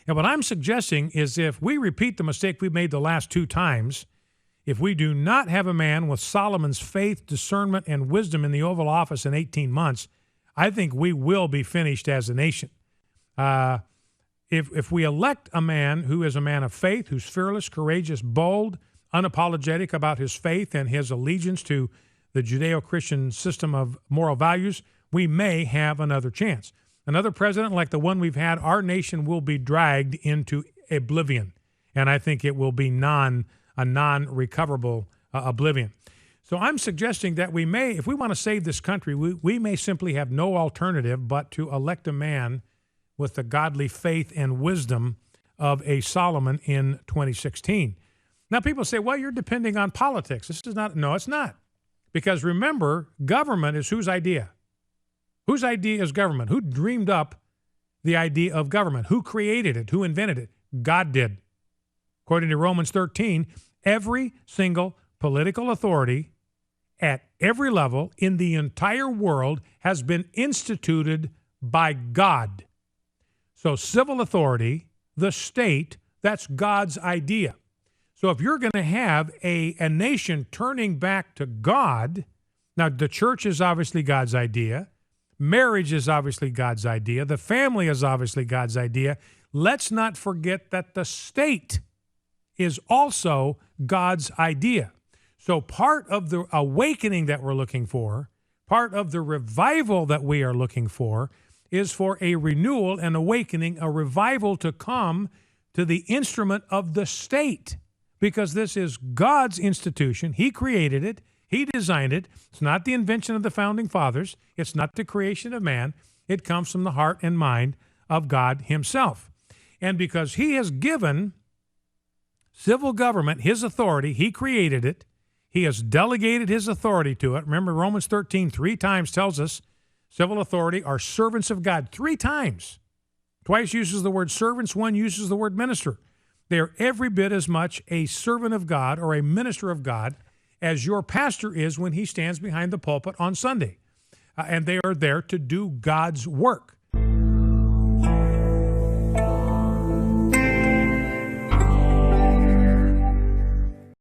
And what I'm suggesting is if we repeat the mistake we made the last 2 times, if we do not have a man with Solomon's faith, discernment, and wisdom in the Oval Office in 18 months, I think we will be finished as a nation. If we elect a man who is a man of faith, who's fearless, courageous, bold, unapologetic about his faith and his allegiance to the Judeo-Christian system of moral values, we may have another chance. Another president like the one we've had, our nation will be dragged into oblivion. And I think it will be a non-recoverable oblivion. So I'm suggesting that we may, if we want to save this country, we may simply have no alternative but to elect a man with the godly faith and wisdom of a Solomon in 2016. Now people say, well, you're depending on politics. This is not, no, it's not. Because remember, government is whose idea? Whose idea is government? Who dreamed up the idea of government? Who created it? Who invented it? God did. According to Romans 13, every single political authority at every level in the entire world has been instituted by God. So civil authority, the state, that's God's idea. So if you're going to have a nation turning back to God, now the church is obviously God's idea. Marriage is obviously God's idea. The family is obviously God's idea. Let's not forget that the state is also God's idea. So part of the awakening that we're looking for, part of the revival that we are looking for, is for a renewal and awakening, a revival to come to the instrument of the state, because this is God's institution. He created it. He designed it. It's not the invention of the founding fathers. It's not the creation of man. It comes from the heart and mind of God himself. And because he has given civil government his authority, he created it. He has delegated his authority to it. Remember, Romans 13 3 times tells us civil authority are servants of God. 3 times. Twice uses the word servants, 1 uses the word minister. They are every bit as much a servant of God or a minister of God as your pastor is when he stands behind the pulpit on Sunday. And they are there to do God's work.